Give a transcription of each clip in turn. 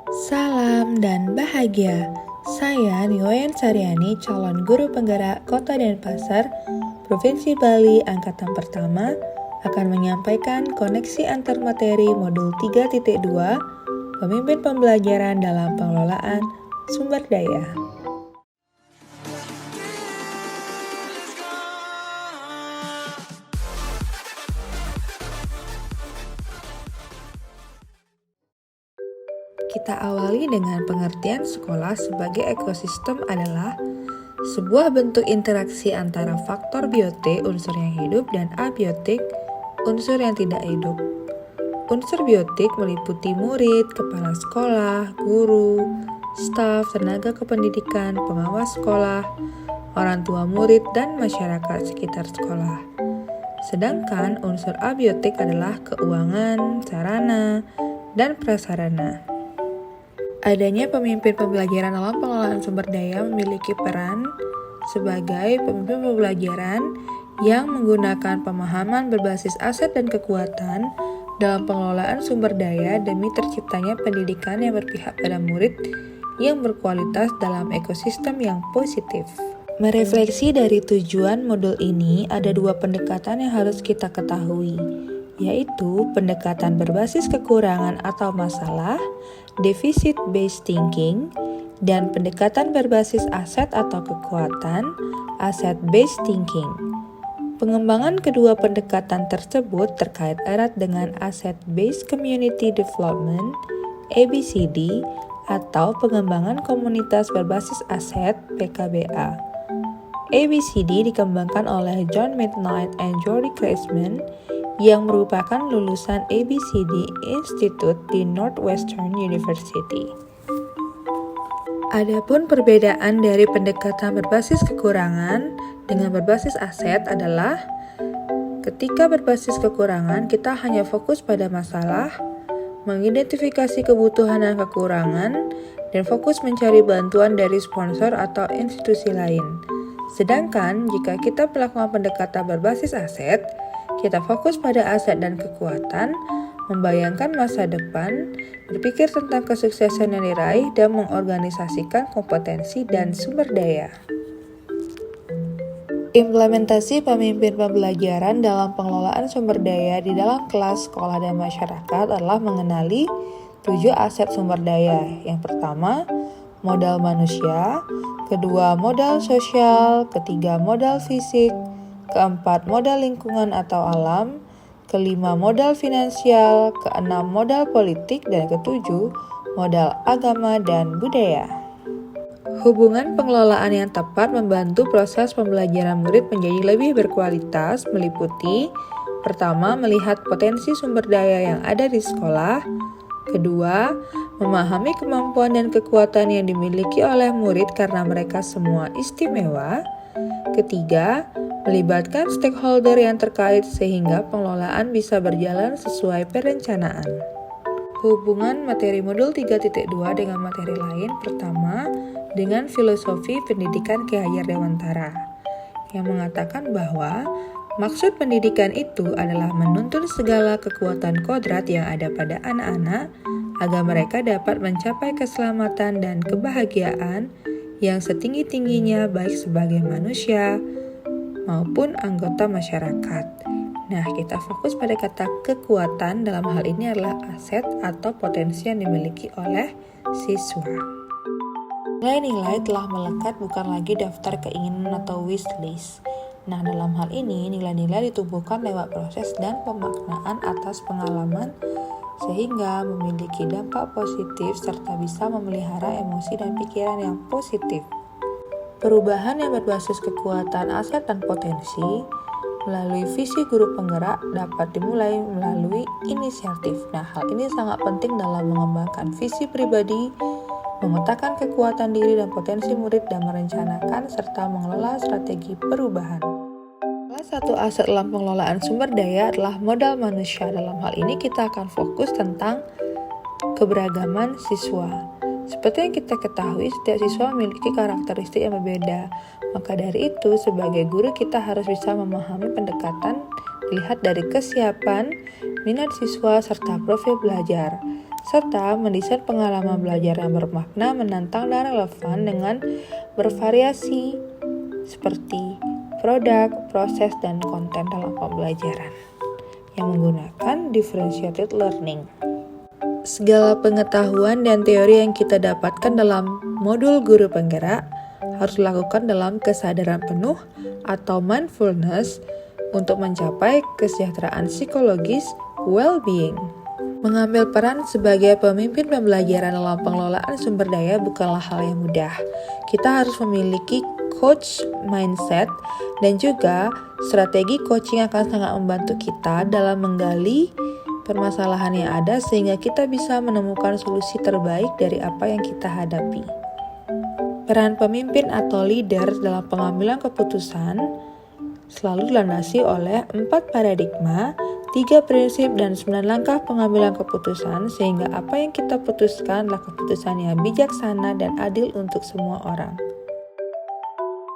Salam dan bahagia. Saya Niwayan Saryani, calon guru penggerak Kota Denpasar, Provinsi Bali Angkatan Pertama, akan menyampaikan koneksi antar materi modul 3.2, pemimpin pembelajaran dalam pengelolaan sumber daya. Kita awali dengan pengertian sekolah sebagai ekosistem adalah sebuah bentuk interaksi antara faktor biotik, unsur yang hidup, dan abiotik, unsur yang tidak hidup. Unsur biotik meliputi murid, kepala sekolah, guru, staf, tenaga kependidikan, pengawas sekolah, orang tua murid, dan masyarakat sekitar sekolah. Sedangkan unsur abiotik adalah keuangan, sarana, dan prasarana. Adanya pemimpin pembelajaran dalam pengelolaan sumber daya memiliki peran sebagai pemimpin pembelajaran yang menggunakan pemahaman berbasis aset dan kekuatan dalam pengelolaan sumber daya demi terciptanya pendidikan yang berpihak pada murid yang berkualitas dalam ekosistem yang positif. Merefleksi dari tujuan modul ini, ada dua pendekatan yang harus kita ketahui, yaitu pendekatan berbasis kekurangan atau masalah, deficit-based thinking, dan pendekatan berbasis aset atau kekuatan, asset-based thinking. Pengembangan kedua pendekatan tersebut terkait erat dengan asset-based community development, ABCD, atau pengembangan komunitas berbasis aset, PKBA. ABCD dikembangkan oleh John Midnight and Jordi Kreisman, yang merupakan lulusan ABCD Institute di Northwestern University. Adapun perbedaan dari pendekatan berbasis kekurangan dengan berbasis aset adalah ketika berbasis kekurangan, kita hanya fokus pada masalah, mengidentifikasi kebutuhan dan kekurangan, dan fokus mencari bantuan dari sponsor atau institusi lain. Sedangkan jika kita melakukan pendekatan berbasis aset, kita fokus pada aset dan kekuatan, membayangkan masa depan, berpikir tentang kesuksesan yang diraih, dan mengorganisasikan kompetensi dan sumber daya. Implementasi pemimpin pembelajaran dalam pengelolaan sumber daya di dalam kelas, sekolah, dan masyarakat adalah mengenali 7 aset sumber daya. Yang pertama, modal manusia, kedua, modal sosial, ketiga, modal fisik, keempat, modal lingkungan atau alam, kelima, modal finansial, keenam, modal politik, dan ketujuh, modal agama dan budaya. Hubungan pengelolaan yang tepat membantu proses pembelajaran murid menjadi lebih berkualitas, meliputi pertama, melihat potensi sumber daya yang ada di sekolah, kedua, memahami kemampuan dan kekuatan yang dimiliki oleh murid karena mereka semua istimewa, ketiga, melibatkan stakeholder yang terkait sehingga pengelolaan bisa berjalan sesuai perencanaan. Hubungan materi modul 3.2 dengan materi lain, pertama, dengan filosofi pendidikan Ki Hajar Dewantara, yang mengatakan bahwa maksud pendidikan itu adalah menuntun segala kekuatan kodrat yang ada pada anak-anak agar mereka dapat mencapai keselamatan dan kebahagiaan yang setinggi-tingginya baik sebagai manusia maupun anggota masyarakat. Nah, kita fokus pada kata kekuatan, dalam hal ini adalah aset atau potensi yang dimiliki oleh siswa. Nilai-nilai telah melekat bukan lagi daftar keinginan atau wish list. Nah, dalam hal ini nilai-nilai ditumbuhkan lewat proses dan pemaknaan atas pengalaman sehingga memiliki dampak positif serta bisa memelihara emosi dan pikiran yang positif. Perubahan yang berbasis kekuatan, aset, dan potensi melalui visi guru penggerak dapat dimulai melalui inisiatif. Nah, hal ini sangat penting dalam mengembangkan visi pribadi, memetakan kekuatan diri dan potensi murid, dan merencanakan serta mengelola strategi perubahan. Salah satu aset dalam pengelolaan sumber daya adalah modal manusia. Dalam hal ini kita akan fokus tentang keberagaman siswa. Seperti yang kita ketahui, setiap siswa memiliki karakteristik yang berbeda. Maka dari itu, sebagai guru kita harus bisa memahami pendekatan dilihat dari kesiapan, minat siswa, serta profil belajar. serta mendesain pengalaman belajar yang bermakna, menantang, dan relevan dengan bervariasi seperti produk, proses, dan konten dalam pembelajaran yang menggunakan differentiated learning. Segala pengetahuan dan teori yang kita dapatkan dalam modul guru penggerak harus dilakukan dalam kesadaran penuh atau mindfulness untuk mencapai kesejahteraan psikologis, well-being. Mengambil peran sebagai pemimpin pembelajaran dalam pengelolaan sumber daya bukanlah hal yang mudah. Kita harus memiliki coach mindset dan juga strategi coaching akan sangat membantu kita dalam menggali permasalahan yang ada sehingga kita bisa menemukan solusi terbaik dari apa yang kita hadapi. Peran pemimpin atau leader dalam pengambilan keputusan selalu dilandasi oleh 4 paradigma, 3 prinsip, dan 9 langkah pengambilan keputusan sehingga apa yang kita putuskan adalah keputusan yang bijaksana dan adil untuk semua orang.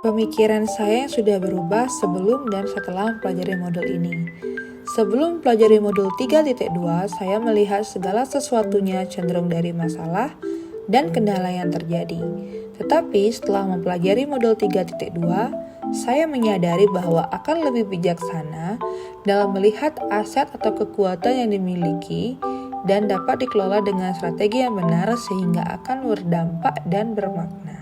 Pemikiran saya yang sudah berubah sebelum dan setelah mempelajari modul ini. Sebelum mempelajari modul 3.2, saya melihat segala sesuatunya cenderung dari masalah dan kendala yang terjadi. Tetapi setelah mempelajari modul 3.2, saya menyadari bahwa akan lebih bijaksana dalam melihat aset atau kekuatan yang dimiliki dan dapat dikelola dengan strategi yang benar sehingga akan berdampak dan bermakna.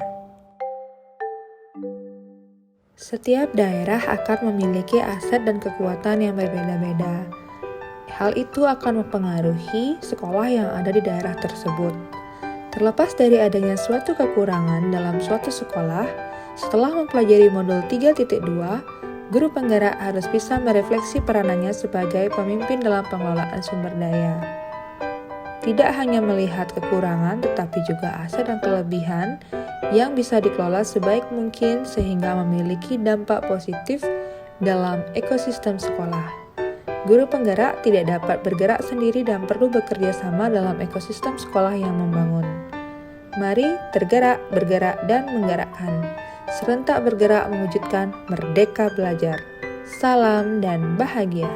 Setiap daerah akan memiliki aset dan kekuatan yang berbeda-beda. Hal itu akan mempengaruhi sekolah yang ada di daerah tersebut. Terlepas dari adanya suatu kekurangan dalam suatu sekolah, setelah mempelajari modul 3.2, guru penggerak harus bisa merefleksi peranannya sebagai pemimpin dalam pengelolaan sumber daya. Tidak hanya melihat kekurangan, tetapi juga aset dan kelebihan yang bisa dikelola sebaik mungkin sehingga memiliki dampak positif dalam ekosistem sekolah. Guru penggerak tidak dapat bergerak sendiri dan perlu bekerja sama dalam ekosistem sekolah yang membangun. Mari tergerak, bergerak, dan menggerakkan. Serentak bergerak mewujudkan merdeka belajar. Salam dan bahagia.